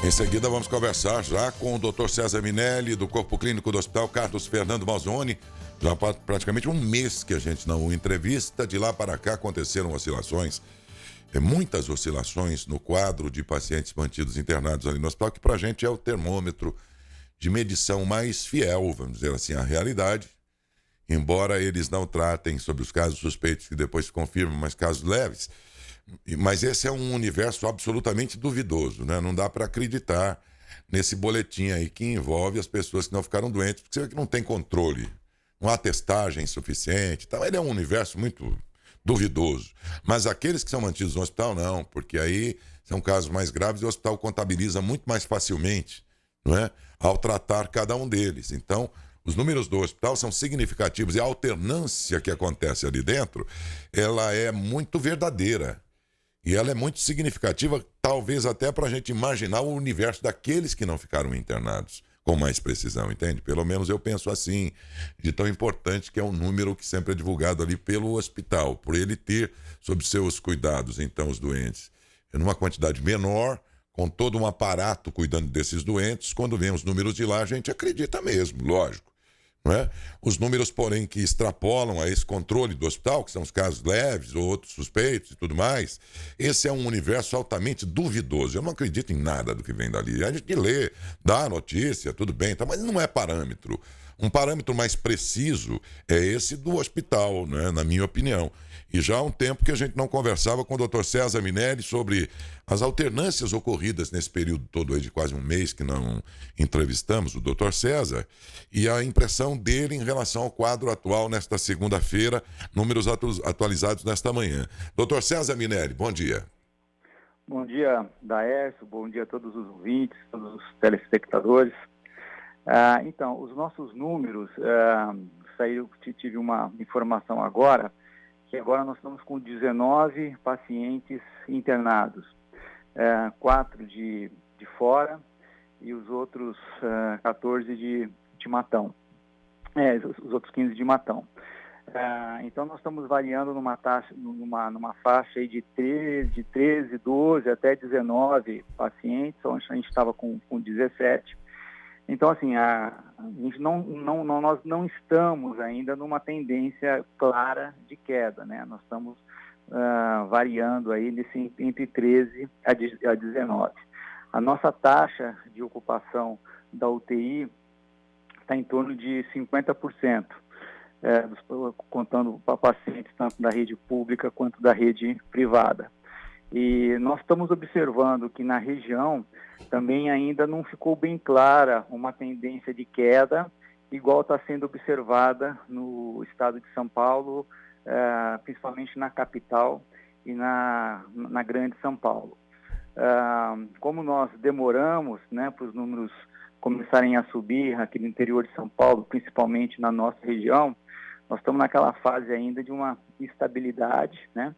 Em seguida, vamos conversar já com o Dr. César Minelli, do Corpo Clínico do Hospital Carlos Fernando Malzone. Já há praticamente um mês que a gente não o entrevista. De lá para cá aconteceram oscilações, muitas oscilações no quadro de pacientes mantidos internados ali no hospital, que para a gente é o termômetro de medição mais fiel, vamos dizer assim, à realidade. Embora eles não tratem sobre os casos suspeitos que depois se confirmam, mas casos leves. Mas esse é um universo absolutamente duvidoso, né? Não dá para acreditar nesse boletim aí que envolve as pessoas que não ficaram doentes, porque você vê que não tem controle, não há testagem suficiente. Então, ele é um universo muito duvidoso. Mas aqueles que são mantidos no hospital, não, porque aí são casos mais graves e o hospital contabiliza muito mais facilmente, não é? Ao tratar cada um deles. Então, os números do hospital são significativos e a alternância que acontece ali dentro, ela é muito verdadeira. E ela é muito significativa, talvez até para a gente imaginar o universo daqueles que não ficaram internados com mais precisão, entende? Pelo menos eu penso assim, de tão importante que é o número que sempre é divulgado ali pelo hospital, por ele ter sob seus cuidados, então, os doentes. Numa quantidade menor, com todo um aparato cuidando desses doentes, quando vem os números de lá, a gente acredita mesmo, lógico. Não é? Os números, porém, que extrapolam a esse controle do hospital, que são os casos leves ou outros suspeitos e tudo mais, esse é um universo altamente duvidoso. Eu não acredito em nada do que vem dali. A gente lê, dá a notícia, tudo bem, tá, mas não é parâmetro. Um parâmetro mais preciso é esse do hospital, né, na minha opinião. E já há um tempo que a gente não conversava com o Dr. César Minelli sobre as alternâncias ocorridas nesse período todo aí de quase um mês que não entrevistamos o Dr. César, e a impressão dele em relação ao quadro atual nesta segunda-feira, números atualizados nesta manhã. Dr. César Minelli, bom dia. Bom dia, Daércio, bom dia a todos os ouvintes, todos os telespectadores. Então, os nossos números, tive uma informação agora, que agora nós estamos com 19 pacientes internados, 4 de fora e os outros 14 de Matão, os outros 15 de Matão. Então nós estamos variando numa faixa aí de 13, 12 até 19 pacientes, onde a gente estava com 17. Então, assim, nós não estamos ainda numa tendência clara de queda, né? Nós estamos variando aí entre 13 a 19. A nossa taxa de ocupação da UTI está em torno de 50%, contando para pacientes tanto da rede pública quanto da rede privada. E nós estamos observando que na região também ainda não ficou bem clara uma tendência de queda, igual está sendo observada no estado de São Paulo, principalmente na capital e na grande São Paulo. Como nós demoramos, né, para os números começarem a subir aqui no interior de São Paulo, principalmente na nossa região, nós estamos naquela fase ainda de uma instabilidade, né,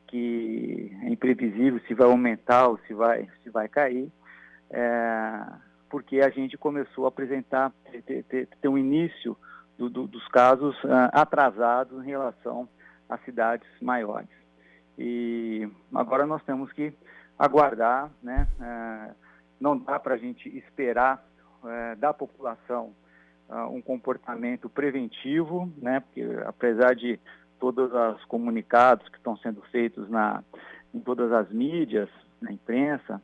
que é imprevisível se vai aumentar ou se vai cair, porque a gente começou a apresentar, ter um início dos casos atrasados em relação às cidades maiores. E agora nós temos que aguardar, né? Não dá para a gente esperar da população um comportamento preventivo, né? Porque apesar de todos os comunicados que estão sendo feitos em todas as mídias, na imprensa,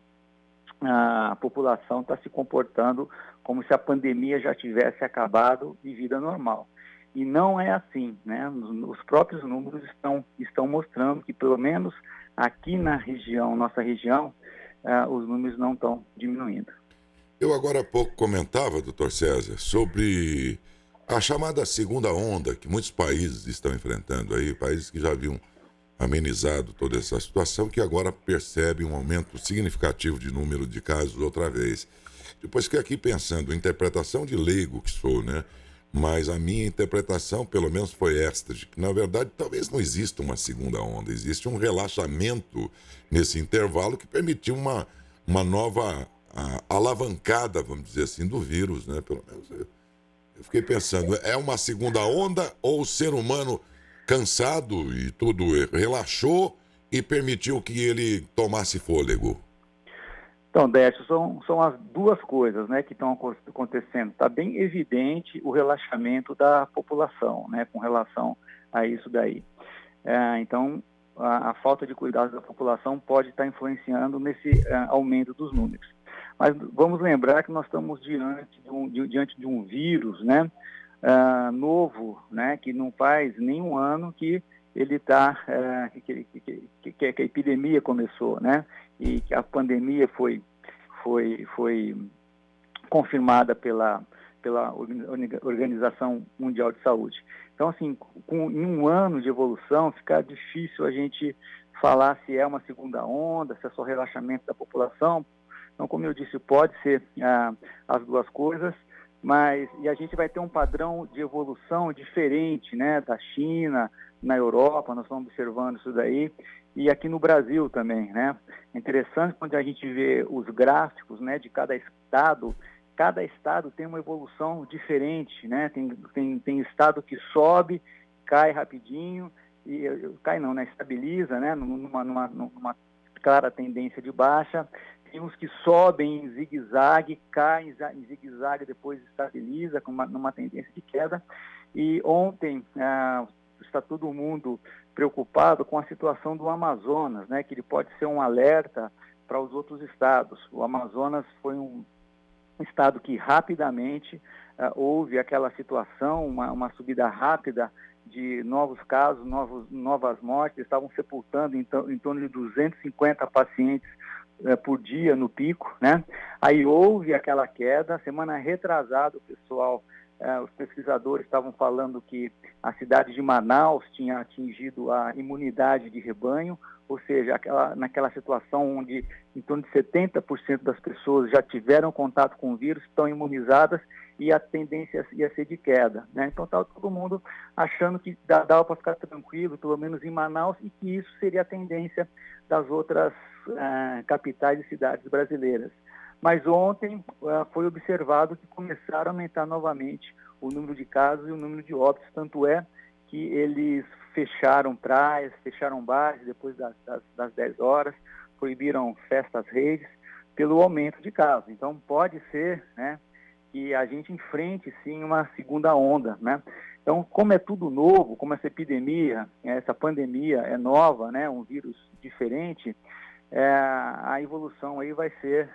a população está se comportando como se a pandemia já tivesse acabado de vida normal. E não é assim, né? Os próprios números estão mostrando que, pelo menos aqui na região, nossa região, os números não estão diminuindo. Eu agora há pouco comentava, doutor César, sobre a chamada segunda onda que muitos países estão enfrentando aí, países que já haviam amenizado toda essa situação, que agora percebem um aumento significativo de número de casos outra vez. Depois que aqui pensando, interpretação de leigo que sou, né? Mas a minha interpretação, pelo menos, foi esta, de que, na verdade, talvez não exista uma segunda onda, existe um relaxamento nesse intervalo que permitiu uma nova alavancada, vamos dizer assim, do vírus, né? Pelo menos eu fiquei pensando, é uma segunda onda ou o ser humano cansado e tudo relaxou e permitiu que ele tomasse fôlego? Então, Décio, são as duas coisas, né, que estão acontecendo. Está bem evidente o relaxamento da população, né, com relação a isso daí. Então, a falta de cuidado da população pode estar influenciando nesse aumento dos números. Mas vamos lembrar que nós estamos diante de um vírus, né, novo, né, que não faz nem um ano que ele está, que a epidemia começou, né, e que a pandemia foi confirmada pela Organização Mundial de Saúde. Então, assim, em um ano de evolução, fica difícil a gente falar se é uma segunda onda, se é só relaxamento da população. Então, como eu disse, pode ser as duas coisas, e a gente vai ter um padrão de evolução diferente, né, da China, na Europa, nós estamos observando isso daí, e aqui no Brasil também, né. É interessante quando a gente vê os gráficos, né, de cada estado tem uma evolução diferente, né, tem estado que sobe, cai rapidinho, cai não, né, estabiliza, né, numa clara tendência de baixa. Tem uns que sobem em zigue-zague, caem em zigue-zague, depois estabiliza numa tendência de queda. E ontem está todo mundo preocupado com a situação do Amazonas, né, que ele pode ser um alerta para os outros estados. O Amazonas foi um estado que rapidamente houve aquela situação, uma subida rápida de novos casos, novas mortes, estavam sepultando em torno de 250 pacientes por dia no pico, né? Aí houve aquela queda, semana retrasada o pessoal, os pesquisadores estavam falando que a cidade de Manaus tinha atingido a imunidade de rebanho, ou seja, naquela situação onde em torno de 70% das pessoas já tiveram contato com o vírus, estão imunizadas e a tendência ia ser de queda, né? Então estava todo mundo achando que dava para ficar tranquilo, pelo menos em Manaus, e que isso seria a tendência das outras capitais e cidades brasileiras. Mas ontem foi observado que começaram a aumentar novamente o número de casos e o número de óbitos, tanto é que eles fecharam praias, fecharam bares depois das 10 horas, proibiram festas redes pelo aumento de casos. Então pode ser, né, que a gente enfrente sim uma segunda onda, né? Então, como é tudo novo, como essa epidemia, essa pandemia é nova, né, um vírus diferente, a evolução aí vai ser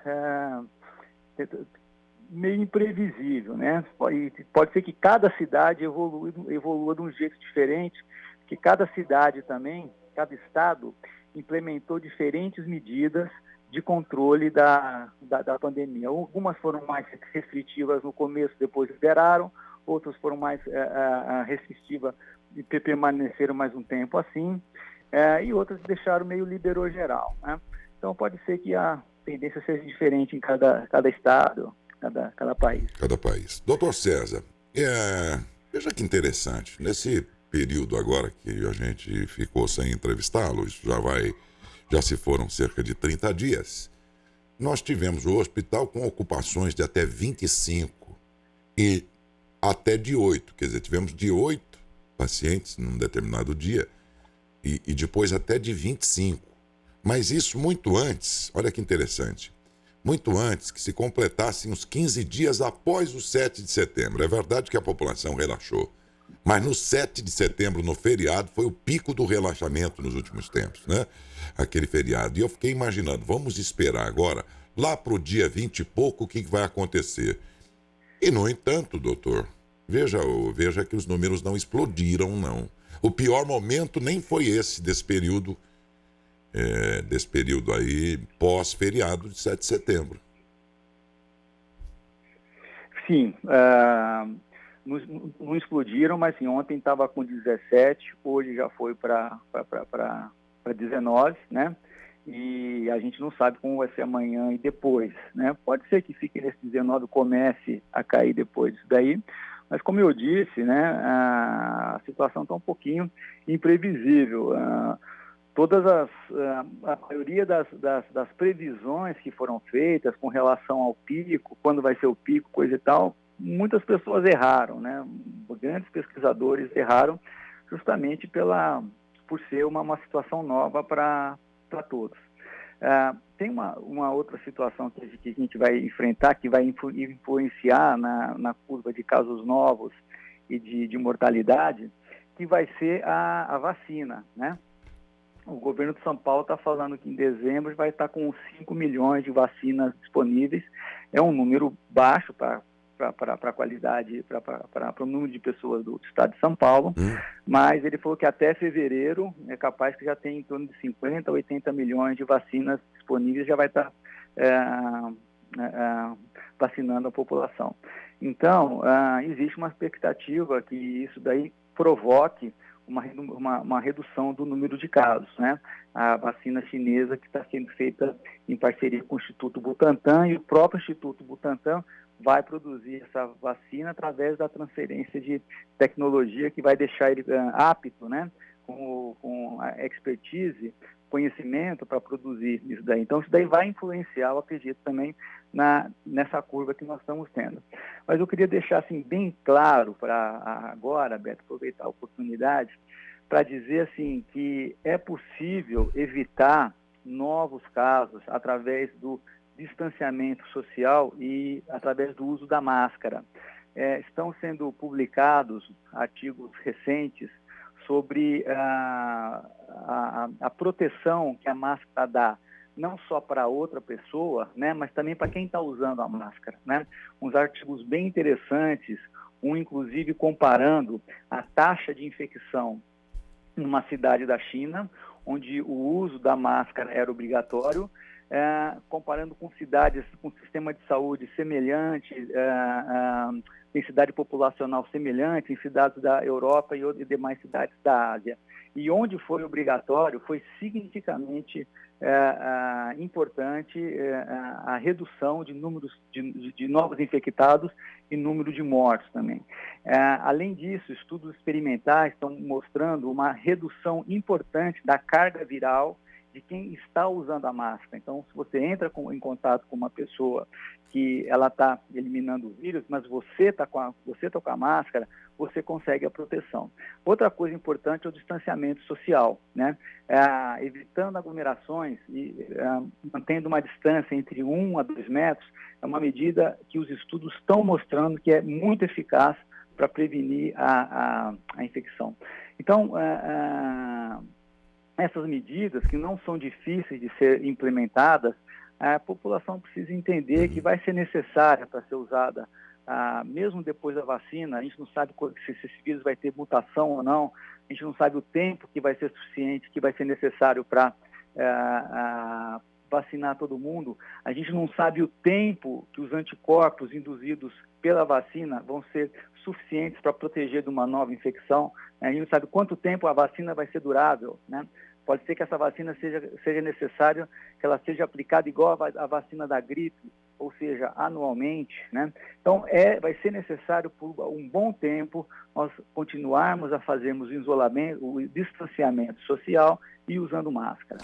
meio imprevisível, né? Pode ser que cada cidade evolua de um jeito diferente, que cada cidade também, cada estado, implementou diferentes medidas de controle da pandemia. Algumas foram mais restritivas no começo, depois liberaram, outras foram mais restritivas e permaneceram mais um tempo assim, e outras deixaram meio liberou geral, né? Então pode ser que a tendência seja diferente em cada estado, cada país. Cada país. Doutor César, veja que interessante, nesse período agora que a gente ficou sem entrevistá-lo, isso já se foram cerca de 30 dias, nós tivemos o hospital com ocupações de até 25 e até de 8, quer dizer, tivemos de 8 pacientes num determinado dia e depois até de 25. Mas isso muito antes, olha que interessante, muito antes que se completassem os 15 dias após o 7 de setembro. É verdade que a população relaxou, mas no 7 de setembro, no feriado, foi o pico do relaxamento nos últimos tempos, né? Aquele feriado. E eu fiquei imaginando, vamos esperar agora, lá para o dia 20 e pouco, o que vai acontecer. E, no entanto, doutor, veja que os números não explodiram, não. O pior momento nem foi esse desse período aí pós-feriado de 7 de setembro. Sim, não explodiram, mas sim, ontem estava com 17, hoje já foi para 19, né? E a gente não sabe como vai ser amanhã e depois, né? Pode ser que fique nesse 19, comece a cair depois disso daí, mas como eu disse, né, a situação está um pouquinho imprevisível. A maioria das previsões que foram feitas com relação ao pico, quando vai ser o pico, coisa e tal, muitas pessoas erraram, né? Grandes pesquisadores erraram justamente por ser uma situação nova para todos. Tem uma outra situação que a gente vai enfrentar, que vai influenciar na curva de casos novos e de mortalidade, que vai ser a vacina, né? O governo de São Paulo está falando que em dezembro vai estar com 5 milhões de vacinas disponíveis. É um número baixo para a qualidade, para o número de pessoas do estado de São Paulo, mas ele falou que até fevereiro é capaz que já tem em torno de 50, 80 milhões de vacinas disponíveis, já vai estar vacinando a população. Então, existe uma expectativa que isso daí provoque uma redução do número de casos, né? A vacina chinesa que está sendo feita em parceria com o Instituto Butantan, e o próprio Instituto Butantan vai produzir essa vacina através da transferência de tecnologia que vai deixar ele apto, né? Com a expertise, conhecimento para produzir isso daí. Então, isso daí vai influenciar, eu acredito, também nessa curva que nós estamos tendo. Mas eu queria deixar assim, bem claro para agora, Beto, aproveitar a oportunidade, para dizer assim, que é possível evitar novos casos através do distanciamento social e através do uso da máscara. Estão sendo publicados artigos recentes sobre a proteção que a máscara dá, não só para outra pessoa, né, mas também para quem está usando a máscara, né? Uns artigos bem interessantes, inclusive comparando a taxa de infecção numa cidade da China, onde o uso da máscara era obrigatório, comparando com cidades com sistema de saúde semelhante, densidade populacional semelhante em cidades da Europa e demais cidades da Ásia. E onde foi obrigatório, foi significativamente importante a redução de números de novos infectados e número de mortes também. Além disso, estudos experimentais estão mostrando uma redução importante da carga viral de quem está usando a máscara. Então, se você entra em contato com uma pessoa que ela está eliminando o vírus, mas você está com a máscara, você consegue a proteção. Outra coisa importante é o distanciamento social, né? Evitando aglomerações e mantendo uma distância entre 1 a 2 metros, é uma medida que os estudos estão mostrando que é muito eficaz para prevenir a infecção. Então, essas medidas, que não são difíceis de ser implementadas, a população precisa entender que vai ser necessária para ser usada, mesmo depois da vacina. A gente não sabe se esse vírus vai ter mutação ou não, a gente não sabe o tempo que vai ser suficiente, que vai ser necessário para vacinar todo mundo, a gente não sabe o tempo que os anticorpos induzidos pela vacina vão ser suficientes para proteger de uma nova infecção, a gente não sabe quanto tempo a vacina vai ser durável, né? Pode ser que essa vacina seja necessário que ela seja aplicada igual a vacina da gripe, ou seja, anualmente, né? Então, vai ser necessário por um bom tempo nós continuarmos a fazermos o isolamento, o distanciamento social e usando máscara.